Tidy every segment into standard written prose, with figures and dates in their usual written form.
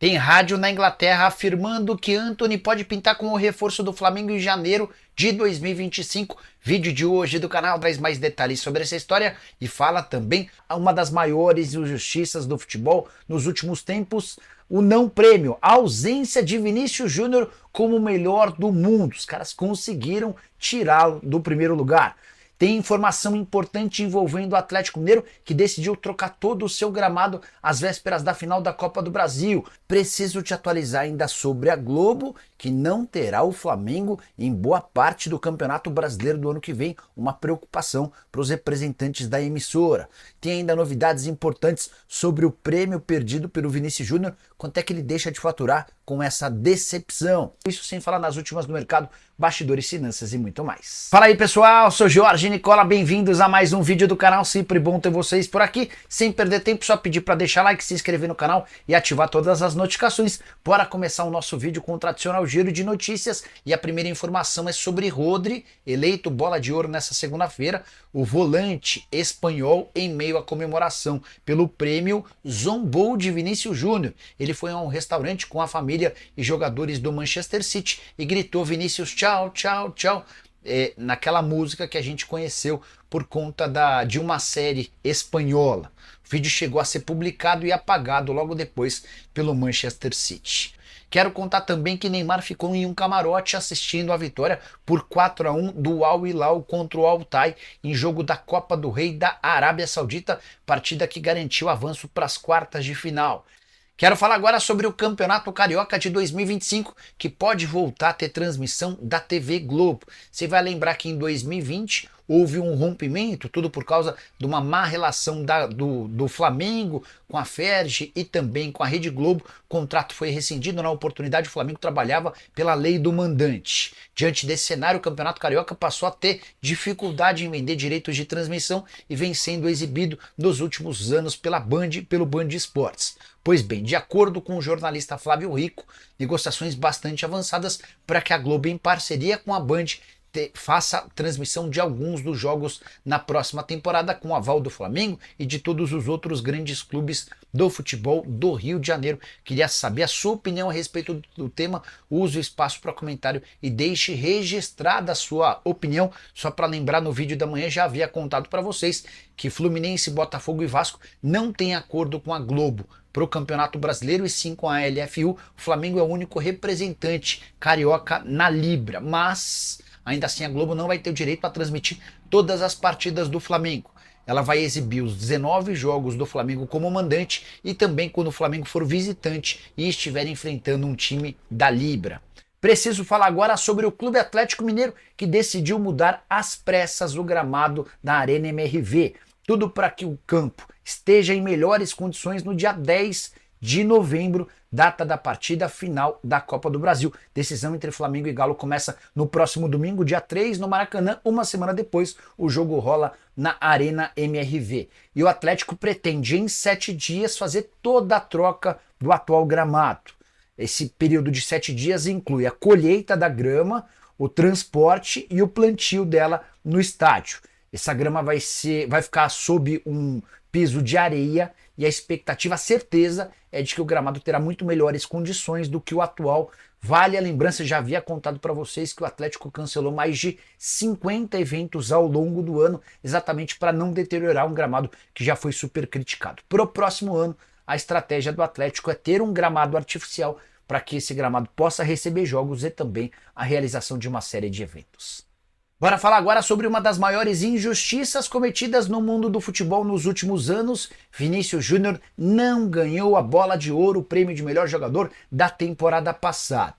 Tem rádio na Inglaterra afirmando que Antony pode pintar como reforço do Flamengo em janeiro de 2025. Vídeo de hoje do canal traz mais detalhes sobre essa história e fala também uma das maiores injustiças do futebol nos últimos tempos, o não prêmio, a ausência de Vinícius Júnior como o melhor do mundo. Os caras conseguiram tirá-lo do primeiro lugar. Tem informação importante envolvendo o Atlético Mineiro, que decidiu trocar todo o seu gramado às vésperas da final da Copa do Brasil. Preciso te atualizar ainda sobre a Globo, que não terá o Flamengo em boa parte do Campeonato Brasileiro do ano que vem. Uma preocupação para os representantes da emissora. Tem ainda novidades importantes sobre o prêmio perdido pelo Vinícius Júnior, quanto é que ele deixa de faturar com essa decepção. Isso sem falar nas últimas do mercado, bastidores, finanças e muito mais. Fala aí pessoal, sou Jorge Nicola, bem-vindos a mais um vídeo do canal, sempre bom ter vocês por aqui. Sem perder tempo, só pedir para deixar like, se inscrever no canal e ativar todas as notificações. Bora começar o nosso vídeo com o tradicional giro de notícias e a primeira informação é sobre Rodri, eleito bola de ouro nessa segunda-feira. O volante espanhol, em meio à comemoração pelo prêmio, zombou de Vinícius Júnior. Ele foi a um restaurante com a família e jogadores do Manchester City e gritou Vinícius tchau, tchau, tchau, naquela música que a gente conheceu por conta de uma série espanhola. O vídeo chegou a ser publicado e apagado logo depois pelo Manchester City. Quero contar também que Neymar ficou em um camarote assistindo a vitória por 4-1 do Al Hilal contra o Al-Tay em jogo da Copa do Rei da Arábia Saudita, partida que garantiu avanço para as quartas de final. Quero falar agora sobre o Campeonato Carioca de 2025, que pode voltar a ter transmissão da TV Globo. Você vai lembrar que em 2020 houve um rompimento, tudo por causa de uma má relação do Flamengo com a Ferge e também com a Rede Globo. O contrato foi rescindido, na oportunidade o Flamengo trabalhava pela lei do mandante. Diante desse cenário, o Campeonato Carioca passou a ter dificuldade em vender direitos de transmissão e vem sendo exibido nos últimos anos pela Band e pelo Band Esportes. Pois bem, de acordo com o jornalista Flávio Rico, negociações bastante avançadas para que a Globo, em parceria com a Band, faça a transmissão de alguns dos jogos na próxima temporada, com o aval do Flamengo e de todos os outros grandes clubes do futebol do Rio de Janeiro. Queria saber a sua opinião a respeito do tema. Use o espaço para comentário e deixe registrada a sua opinião. Só para lembrar, no vídeo da manhã já havia contado para vocês que Fluminense, Botafogo e Vasco não têm acordo com a Globo para o Campeonato Brasileiro e sim com a LFU. O Flamengo é o único representante carioca na Libra, mas ainda assim a Globo não vai ter o direito a transmitir todas as partidas do Flamengo. Ela vai exibir os 19 jogos do Flamengo como mandante e também quando o Flamengo for visitante e estiver enfrentando um time da Libra. Preciso falar agora sobre o Clube Atlético Mineiro, que decidiu mudar às pressas o gramado da Arena MRV. Tudo para que o campo esteja em melhores condições no dia 10 de novembro, data da partida final da Copa do Brasil. Decisão entre Flamengo e Galo começa no próximo domingo, dia 3, no Maracanã. Uma semana depois, o jogo rola na Arena MRV. E o Atlético pretende, em 7 dias, fazer toda a troca do atual gramado. Esse período de 7 dias inclui a colheita da grama, o transporte e o plantio dela no estádio. Essa grama vai ficar sob um piso de areia e a expectativa, a certeza, é de que o gramado terá muito melhores condições do que o atual. Vale a lembrança, já havia contado para vocês que o Atlético cancelou mais de 50 eventos ao longo do ano, exatamente para não deteriorar um gramado que já foi super criticado. Para o próximo ano, a estratégia do Atlético é ter um gramado artificial para que esse gramado possa receber jogos e também a realização de uma série de eventos. Bora falar agora sobre uma das maiores injustiças cometidas no mundo do futebol nos últimos anos. Vinícius Júnior não ganhou a bola de ouro, o prêmio de melhor jogador da temporada passada.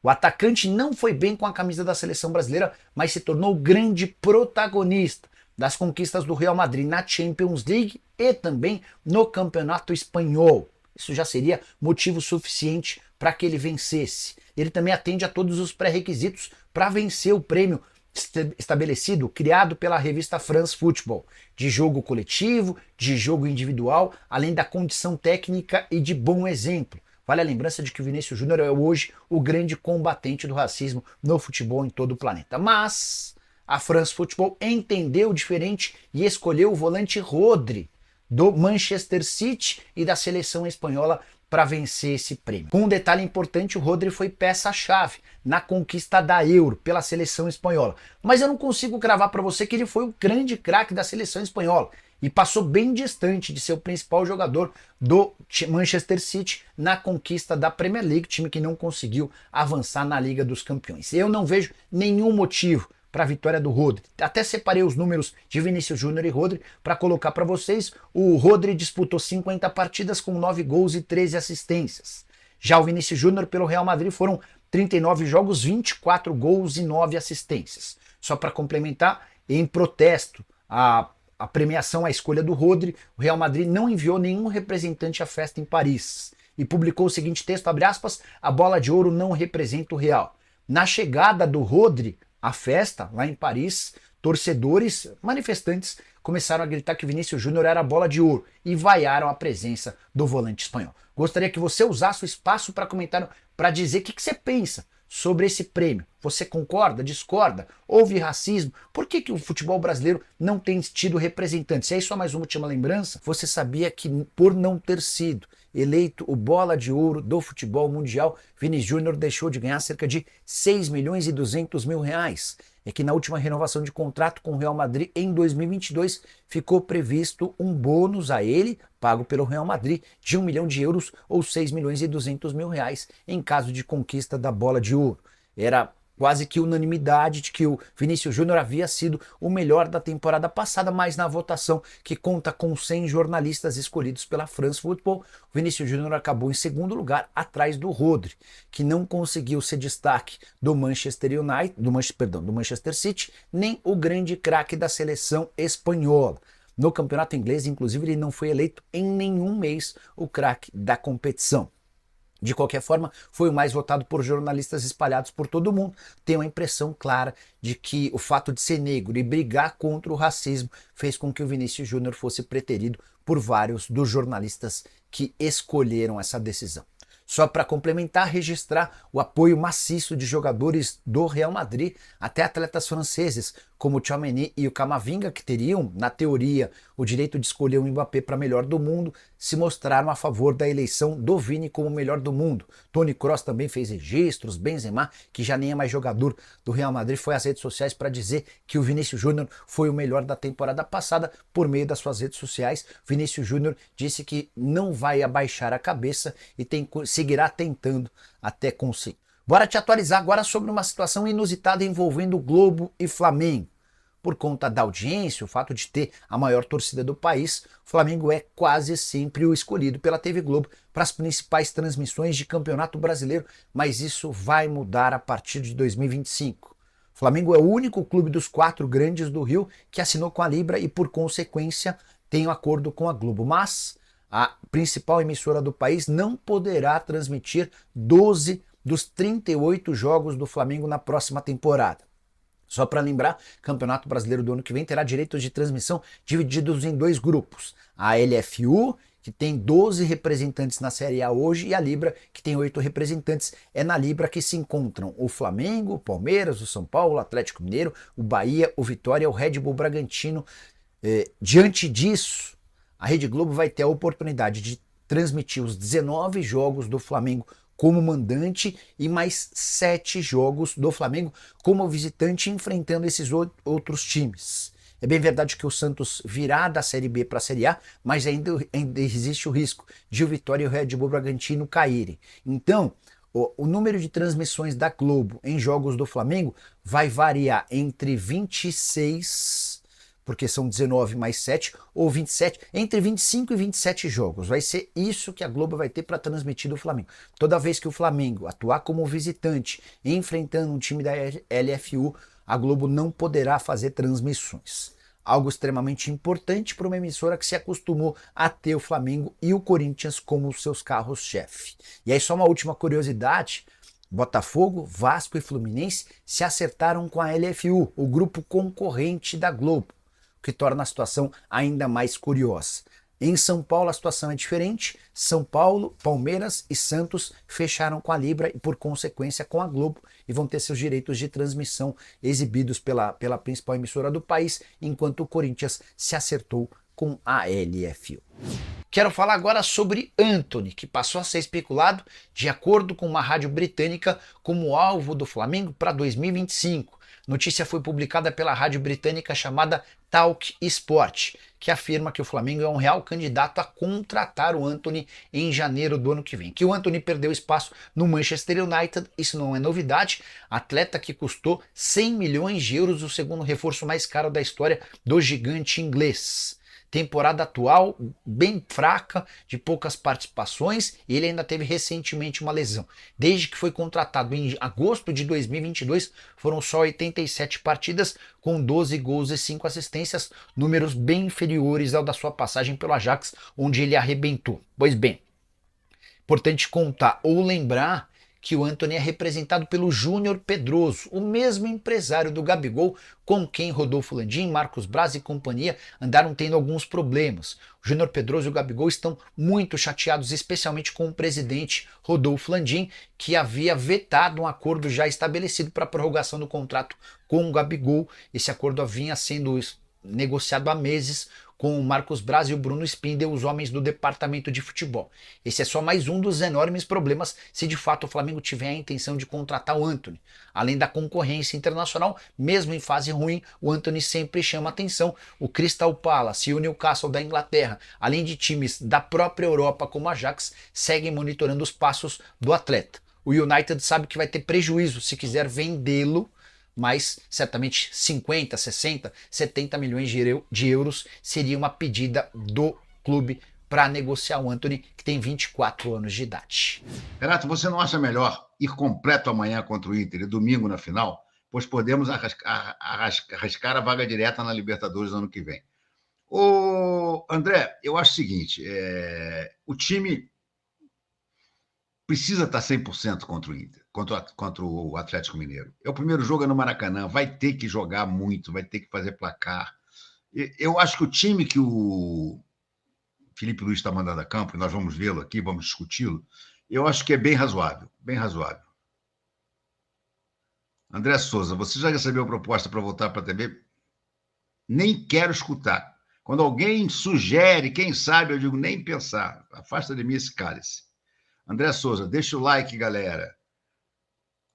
O atacante não foi bem com a camisa da seleção brasileira, mas se tornou grande protagonista das conquistas do Real Madrid na Champions League e também no Campeonato Espanhol. Isso já seria motivo suficiente para que ele vencesse. Ele também atende a todos os pré-requisitos para vencer o prêmio estabelecido, criado pela revista France Football, de jogo coletivo, de jogo individual, além da condição técnica e de bom exemplo. Vale a lembrança de que o Vinícius Júnior é hoje o grande combatente do racismo no futebol em todo o planeta. Mas a France Football entendeu diferente e escolheu o volante Rodri, do Manchester City e da seleção espanhola, para vencer esse prêmio. Com um detalhe importante, o Rodri foi peça-chave na conquista da Euro pela seleção espanhola. Mas eu não consigo cravar para você que ele foi o grande craque da seleção espanhola e passou bem distante de ser o principal jogador do Manchester City na conquista da Premier League, time que não conseguiu avançar na Liga dos Campeões. Eu não vejo nenhum motivo para a vitória do Rodri. Até separei os números de Vinícius Júnior e Rodri para colocar para vocês. O Rodri disputou 50 partidas com 9 gols e 13 assistências. Já o Vinícius Júnior pelo Real Madrid foram 39 jogos, 24 gols e 9 assistências. Só para complementar, em protesto a premiação à escolha do Rodri, o Real Madrid não enviou nenhum representante à festa em Paris e publicou o seguinte texto, abre aspas, a bola de ouro não representa o Real. Na chegada do Rodri à festa, lá em Paris, torcedores, manifestantes, começaram a gritar que Vinícius Júnior era a bola de ouro e vaiaram a presença do volante espanhol. Gostaria que você usasse o espaço para comentário para dizer o que você pensa sobre esse prêmio. Você concorda, discorda, houve racismo? Por que o futebol brasileiro não tem tido representantes? E aí só mais uma última lembrança, você sabia que por não ter sido eleito o bola de ouro do futebol mundial, Vinícius Júnior deixou de ganhar cerca de 6 milhões e 200 mil reais. É que na última renovação de contrato com o Real Madrid em 2022 ficou previsto um bônus a ele, pago pelo Real Madrid, de 1 milhão de euros ou 6 milhões e 200 mil reais em caso de conquista da bola de ouro. Era quase que unanimidade de que o Vinícius Júnior havia sido o melhor da temporada passada, mas na votação que conta com 100 jornalistas escolhidos pela France Football, o Vinícius Júnior acabou em segundo lugar, atrás do Rodri, que não conseguiu ser destaque do Manchester United, do Manchester City, nem o grande craque da seleção espanhola. No campeonato inglês, inclusive, ele não foi eleito em nenhum mês o craque da competição. De qualquer forma, foi o mais votado por jornalistas espalhados por todo o mundo. Tenho a impressão clara de que o fato de ser negro e brigar contra o racismo fez com que o Vinícius Júnior fosse preterido por vários dos jornalistas que escolheram essa decisão. Só para complementar, registrar o apoio maciço de jogadores do Real Madrid, até atletas franceses, como o Tchouaméni e o Camavinga, que teriam, na teoria, o direito de escolher o Mbappé para melhor do mundo, se mostraram a favor da eleição do Vini como melhor do mundo. Toni Kroos também fez registros, Benzema, que já nem é mais jogador do Real Madrid, foi às redes sociais para dizer que o Vinícius Júnior foi o melhor da temporada passada por meio das suas redes sociais. Vinícius Júnior disse que não vai abaixar a cabeça e seguirá tentando até conseguir. Bora te atualizar agora sobre uma situação inusitada envolvendo Globo e Flamengo. Por conta da audiência, o fato de ter a maior torcida do país, o Flamengo é quase sempre o escolhido pela TV Globo para as principais transmissões de Campeonato Brasileiro, mas isso vai mudar a partir de 2025. O Flamengo é o único clube dos 4 grandes do Rio que assinou com a Libra e, por consequência, tem um acordo com a Globo, mas a principal emissora do país não poderá transmitir 12 dos 38 jogos do Flamengo na próxima temporada. Só para lembrar, o Campeonato Brasileiro do ano que vem terá direitos de transmissão divididos em 2 grupos. A LFU, que tem 12 representantes na Série A hoje, e a Libra, que tem 8 representantes. É na Libra que se encontram o Flamengo, o Palmeiras, o São Paulo, o Atlético Mineiro, o Bahia, o Vitória, o Red Bull Bragantino. Diante disso, a Rede Globo vai ter a oportunidade de transmitir os 19 jogos do Flamengo como mandante e mais 7 jogos do Flamengo como visitante, enfrentando esses outros times. É bem verdade que o Santos virá da Série B para a Série A, mas ainda existe o risco de o Vitória e o Red Bull Bragantino caírem. Então, o número de transmissões da Globo em jogos do Flamengo vai variar entre 26, porque são 19 mais 7, ou 27, entre 25 e 27 jogos. Vai ser isso que a Globo vai ter para transmitir do Flamengo. Toda vez que o Flamengo atuar como visitante, enfrentando um time da LFU, a Globo não poderá fazer transmissões. Algo extremamente importante para uma emissora que se acostumou a ter o Flamengo e o Corinthians como seus carros-chefe. E aí só uma última curiosidade, Botafogo, Vasco e Fluminense se acertaram com a LFU, o grupo concorrente da Globo, que torna a situação ainda mais curiosa. Em São Paulo a situação é diferente. São Paulo, Palmeiras e Santos fecharam com a Libra e, por consequência, com a Globo, e vão ter seus direitos de transmissão exibidos pela principal emissora do país, enquanto o Corinthians se acertou com a LFU. Quero falar agora sobre Antony, que passou a ser especulado, de acordo com uma rádio britânica, como alvo do Flamengo para 2025. Notícia foi publicada pela rádio britânica chamada Talk Sport, que afirma que o Flamengo é um real candidato a contratar o Antony em janeiro do ano que vem. Que o Antony perdeu espaço no Manchester United, isso não é novidade. Atleta que custou 100 milhões de euros, o segundo reforço mais caro da história do gigante inglês. Temporada atual bem fraca, de poucas participações, e ele ainda teve recentemente uma lesão. Desde que foi contratado em agosto de 2022, foram só 87 partidas, com 12 gols e 5 assistências, números bem inferiores ao da sua passagem pelo Ajax, onde ele arrebentou. Pois bem, importante contar ou lembrar que o Antony é representado pelo Júnior Pedroso, o mesmo empresário do Gabigol, com quem Rodolfo Landim, Marcos Braz e companhia andaram tendo alguns problemas. O Júnior Pedroso e o Gabigol estão muito chateados, especialmente com o presidente Rodolfo Landim, que havia vetado um acordo já estabelecido para a prorrogação do contrato com o Gabigol. Esse acordo vinha sendo negociado há meses com o Marcos Braz e o Bruno Spindel, os homens do departamento de futebol. Esse é só mais um dos enormes problemas se de fato o Flamengo tiver a intenção de contratar o Antony. Além da concorrência internacional, mesmo em fase ruim, o Antony sempre chama atenção. O Crystal Palace e o Newcastle da Inglaterra, além de times da própria Europa como a Ajax, seguem monitorando os passos do atleta. O United sabe que vai ter prejuízo se quiser vendê-lo, mas certamente 50, 60, 70 milhões de euros seria uma pedida do clube para negociar o Antony, que tem 24 anos de idade. Renato, você não acha melhor ir completo amanhã contra o Inter e domingo na final? Pois podemos arriscar a vaga direta na Libertadores no ano que vem. Ô, André, eu acho o seguinte, o time precisa estar 100% contra o Inter, contra o Atlético Mineiro. É o primeiro jogo no Maracanã, vai ter que jogar muito, vai ter que fazer placar. Eu acho que o time que o Felipe Luiz está mandando a campo, e nós vamos vê-lo aqui, vamos discuti-lo, eu acho que é bem razoável, bem razoável. André Souza, você já recebeu proposta para voltar para a TV? Nem quero escutar. Quando alguém sugere, quem sabe, eu digo nem pensar. Afasta de mim esse cálice. André Souza, deixa o like, galera.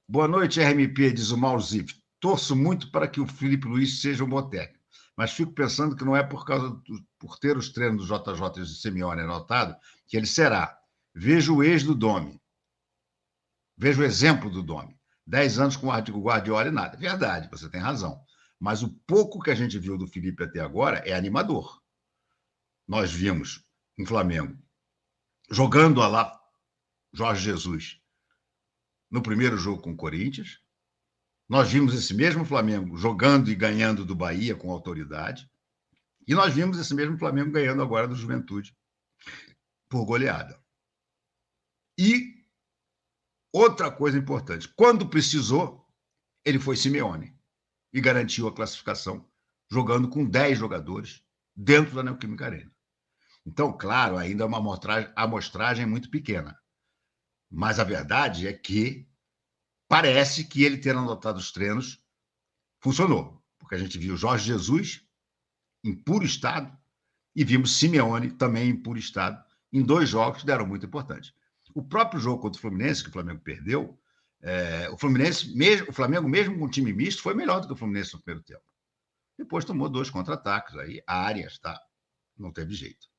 Boa noite, RMP, diz o Mauro Zip. Torço muito para que o Felipe Luiz seja um bom técnico, mas fico pensando que não é por ter os treinos do JJ e do Simeone anotado que ele será. Vejo o ex do Domi. Vejo o exemplo do Domi. 10 anos com o Guardiola e nada. Verdade, você tem razão. Mas o pouco que a gente viu do Felipe até agora é animador. Nós vimos um Flamengo jogando a lá Jorge Jesus no primeiro jogo com o Corinthians. Nós vimos esse mesmo Flamengo jogando e ganhando do Bahia com autoridade. E nós vimos esse mesmo Flamengo ganhando agora do Juventude por goleada. E outra coisa importante, quando precisou, ele foi Simeone e garantiu a classificação jogando com 10 jogadores dentro da Neoquímica Arena. Então, claro, ainda é uma amostragem muito pequena. Mas a verdade é que parece que ele ter anotado os treinos funcionou, porque a gente viu Jorge Jesus em puro estado e vimos Simeone também em puro estado em 2 jogos que deram muito importante. O próprio jogo contra o Fluminense, que o Flamengo perdeu, o Flamengo, mesmo com um time misto, foi melhor do que o Fluminense no primeiro tempo. Depois tomou 2 contra-ataques, aí Arias, tá? Não teve jeito.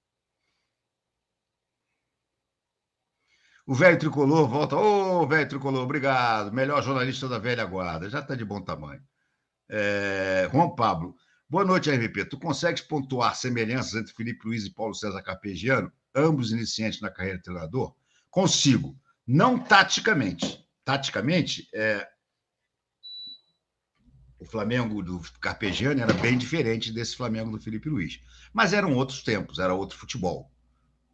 O velho tricolor volta. Ô, velho tricolor, obrigado. Melhor jornalista da velha guarda. Já está de bom tamanho. Juan Pablo. Boa noite, RVP. Tu consegues pontuar semelhanças entre Felipe Luiz e Paulo César Carpegiani, ambos iniciantes na carreira de treinador? Consigo. Não taticamente. Taticamente, o Flamengo do Carpegiani era bem diferente desse Flamengo do Felipe Luiz. Mas eram outros tempos, era outro futebol.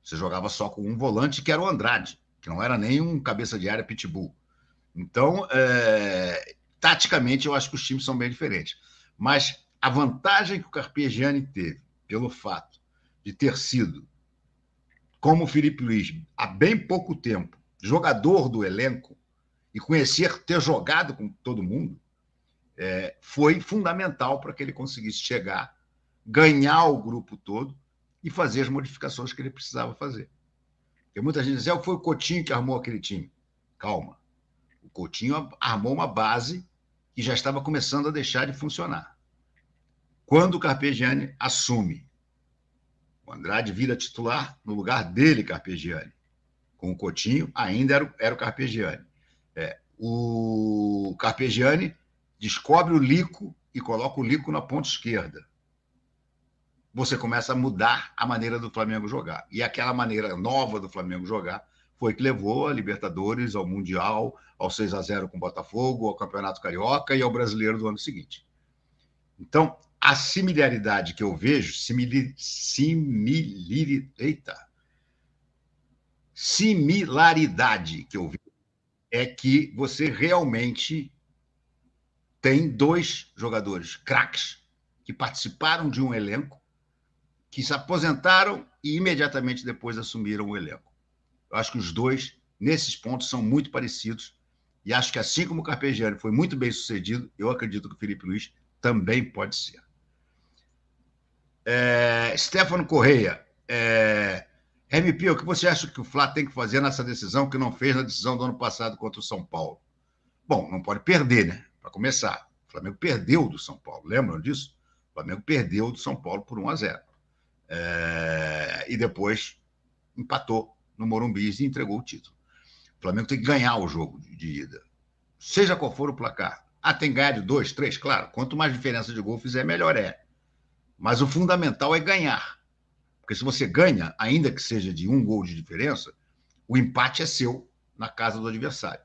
Você jogava só com um volante, que era o Andrade, que não era nem um cabeça de área pitbull. Então, taticamente, eu acho que os times são bem diferentes. Mas a vantagem que o Carpegiani teve, pelo fato de ter sido, como o Felipe Luiz, há bem pouco tempo, jogador do elenco, e ter jogado com todo mundo, foi fundamental para que ele conseguisse chegar, ganhar o grupo todo e fazer as modificações que ele precisava fazer. Porque muita gente diz, foi o Coutinho que armou aquele time. Calma. O Coutinho armou uma base que já estava começando a deixar de funcionar. Quando o Carpegiani assume, o Andrade vira titular no lugar dele, Carpegiani. Com o Coutinho, ainda era o Carpegiani. O Carpegiani descobre o Lico e coloca o Lico na ponta esquerda. Você começa a mudar a maneira do Flamengo jogar. E aquela maneira nova do Flamengo jogar foi que levou a Libertadores, ao Mundial, ao 6-0 com o Botafogo, ao Campeonato Carioca e ao Brasileiro do ano seguinte. Então, a similaridade que eu vejo, similaridade que eu vejo é que você realmente tem dois jogadores craques que participaram de um elenco, que se aposentaram e imediatamente depois assumiram o elenco. Eu acho que os dois, nesses pontos, são muito parecidos e acho que, assim como o Carpegiani foi muito bem sucedido, eu acredito que o Felipe Luiz também pode ser. Stefano Correia, MP, o que você acha que o Flá tem que fazer nessa decisão que não fez na decisão do ano passado contra o São Paulo? Bom, não pode perder, né? Para começar. O Flamengo perdeu do São Paulo, lembram disso? O Flamengo perdeu do São Paulo por 1-0. E depois empatou no Morumbi e entregou o título. O Flamengo tem que ganhar o jogo de ida, seja qual for o placar. Tem que ganhar de 2, 3, claro. Quanto mais diferença de gol fizer, melhor é. Mas o fundamental é ganhar. Porque se você ganha, ainda que seja de 1 gol de diferença, o empate é seu na casa do adversário.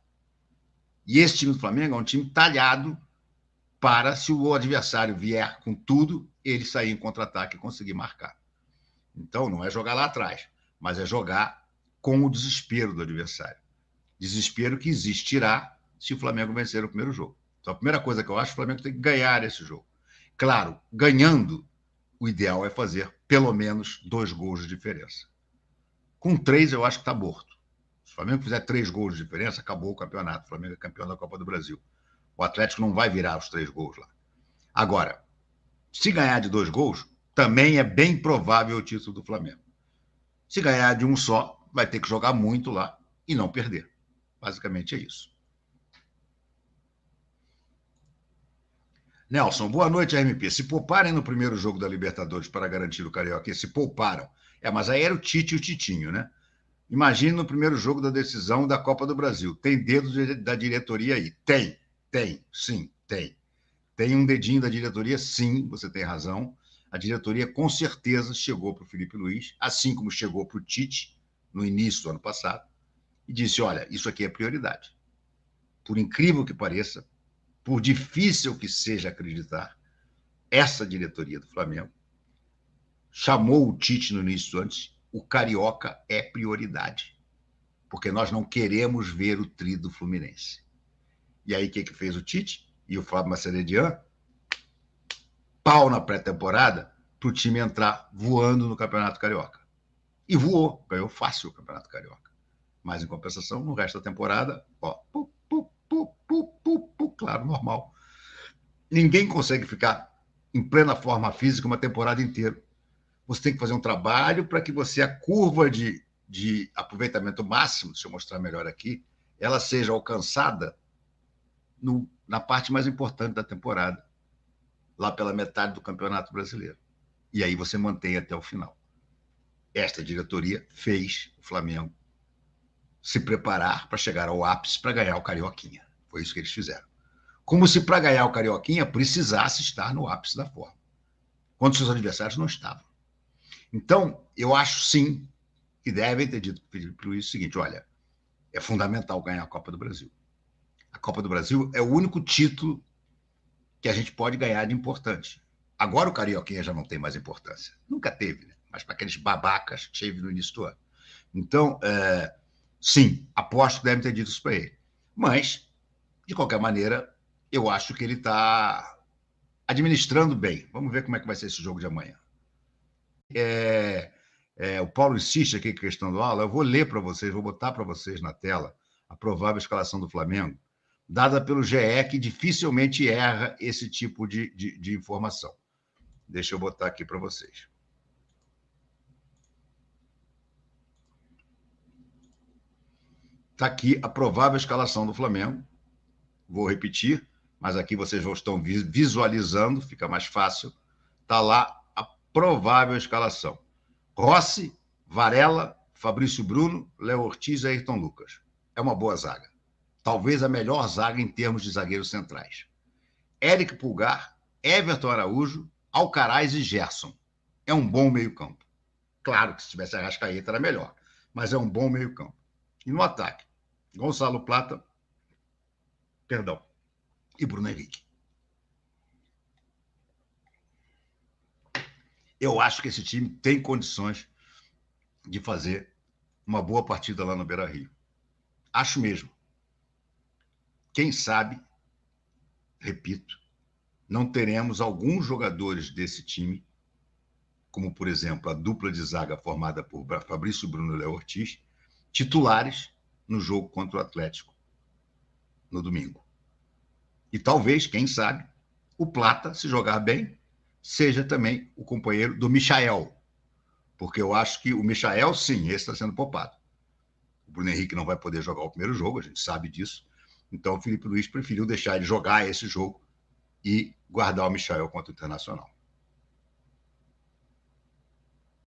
E esse time do Flamengo é um time talhado para, se o adversário vier com tudo, ele sair em contra-ataque e conseguir marcar. Então, não é jogar lá atrás, mas é jogar com o desespero do adversário. Desespero que existirá se o Flamengo vencer o primeiro jogo. Então, a primeira coisa que eu acho, o Flamengo tem que ganhar esse jogo. Claro, ganhando, o ideal é fazer pelo menos 2 gols de diferença. Com 3, eu acho que está morto. Se o Flamengo fizer 3 gols de diferença, acabou o campeonato. O Flamengo é campeão da Copa do Brasil. O Atlético não vai virar os 3 gols lá. Agora, se ganhar de 2 gols, também é bem provável o título do Flamengo. Se ganhar de 1 só, vai ter que jogar muito lá e não perder. Basicamente é isso. Nelson, boa noite, RMP. Se pouparem no primeiro jogo da Libertadores para garantir o Carioca, se pouparam. Mas aí era o Tite e o Titinho, né? Imagine no primeiro jogo da decisão da Copa do Brasil. Tem dedo da diretoria aí? Sim, tem. Tem um dedinho da diretoria? Sim, você tem razão. A diretoria, com certeza, chegou para o Felipe Luiz, assim como chegou para o Tite, no início do ano passado, e disse, olha, isso aqui é prioridade. Por incrível que pareça, por difícil que seja acreditar, essa diretoria do Flamengo chamou o Tite no início antes, o Carioca é prioridade, porque nós não queremos ver o tri do Fluminense. E aí, o que fez o Tite e o Fábio Macededian? Pau na pré-temporada para o time entrar voando no Campeonato Carioca. E voou, ganhou fácil o Campeonato Carioca. Mas, em compensação, no resto da temporada, claro, normal. Ninguém consegue ficar em plena forma física uma temporada inteira. Você tem que fazer um trabalho para que a curva de aproveitamento máximo, deixa eu mostrar melhor aqui, ela seja alcançada na parte mais importante da temporada, lá pela metade do Campeonato Brasileiro. E aí você mantém até o final. Esta diretoria fez o Flamengo se preparar para chegar ao ápice para ganhar o Carioquinha. Foi isso que eles fizeram. Como se para ganhar o Carioquinha precisasse estar no ápice da forma, quando seus adversários não estavam. Então, eu acho sim que devem ter dito para o Felipe Luiz o seguinte, olha, é fundamental ganhar a Copa do Brasil. A Copa do Brasil é o único título que a gente pode ganhar de importante. Agora o Carioquinha já não tem mais importância. Nunca teve, né? Mas para aqueles babacas teve no início do ano. Então, sim, aposto que devem ter dito isso para ele. Mas, de qualquer maneira, eu acho que ele está administrando bem. Vamos ver como é que vai ser esse jogo de amanhã. O Paulo insiste aqui com a questão do aula. Eu vou ler para vocês, vou botar para vocês na tela a provável escalação do Flamengo, dada pelo GE, que dificilmente erra esse tipo de informação. Deixa eu botar aqui para vocês. Está aqui a provável escalação do Flamengo. Vou repetir, mas aqui vocês estão visualizando, fica mais fácil. Está lá a provável escalação. Rossi, Varela, Fabrício Bruno, Léo Ortiz e Ayrton Lucas. É uma boa zaga. Talvez a melhor zaga em termos de zagueiros centrais. Éric Pulgar, Everton Araújo, Alcaraz e Gerson. É um bom meio-campo. Claro que se tivesse Arrascaeta era melhor, mas é um bom meio-campo. E no ataque, Gonçalo Plata, e Bruno Henrique. Eu acho que esse time tem condições de fazer uma boa partida lá no Beira-Rio. Acho mesmo. Quem sabe, repito, não teremos alguns jogadores desse time, como, por exemplo, a dupla de zaga formada por Fabrício Bruno e Léo Ortiz, titulares no jogo contra o Atlético, no domingo. E talvez, quem sabe, o Plata, se jogar bem, seja também o companheiro do Michael. Porque eu acho que o Michael, sim, esse está sendo poupado. O Bruno Henrique não vai poder jogar o primeiro jogo, a gente sabe disso. Então o Felipe Luiz preferiu deixar ele jogar esse jogo e guardar o Michael contra o Internacional.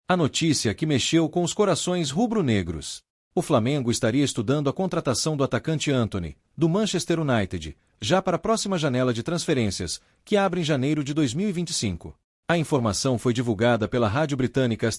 A notícia que mexeu com os corações rubro-negros. O Flamengo estaria estudando a contratação do atacante Antony, do Manchester United, já para a próxima janela de transferências, que abre em janeiro de 2025. A informação foi divulgada pela rádio britânica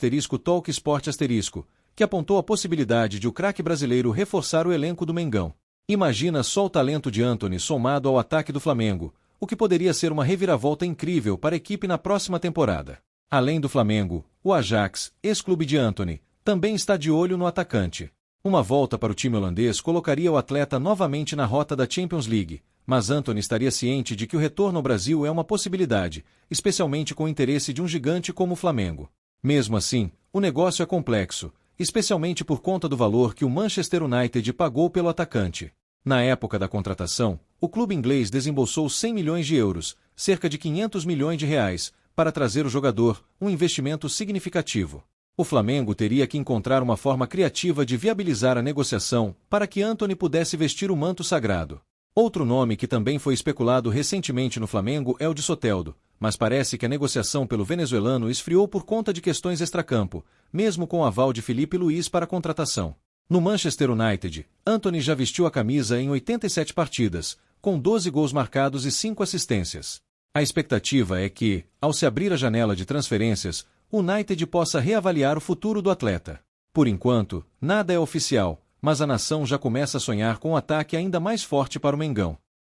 Talk Sport *, que apontou a possibilidade de o craque brasileiro reforçar o elenco do Mengão. Imagina só o talento de Antony somado ao ataque do Flamengo, o que poderia ser uma reviravolta incrível para a equipe na próxima temporada. Além do Flamengo, o Ajax, ex-clube de Antony, também está de olho no atacante. Uma volta para o time holandês colocaria o atleta novamente na rota da Champions League, mas Antony estaria ciente de que o retorno ao Brasil é uma possibilidade, especialmente com o interesse de um gigante como o Flamengo. Mesmo assim, o negócio é complexo, especialmente por conta do valor que o Manchester United pagou pelo atacante. Na época da contratação, o clube inglês desembolsou 100 milhões de euros, cerca de 500 milhões de reais, para trazer o jogador, um investimento significativo. O Flamengo teria que encontrar uma forma criativa de viabilizar a negociação para que Antony pudesse vestir o manto sagrado. Outro nome que também foi especulado recentemente no Flamengo é o de Soteldo, mas parece que a negociação pelo venezuelano esfriou por conta de questões extracampo, mesmo com o aval de Felipe Luiz para a contratação. No Manchester United, Antony já vestiu a camisa em 87 partidas, com 12 gols marcados e 5 assistências. A expectativa é que, ao se abrir a janela de transferências, o United possa reavaliar o futuro do atleta. Por enquanto, nada é oficial, mas a nação já começa a sonhar com um ataque ainda mais forte para o Mengão.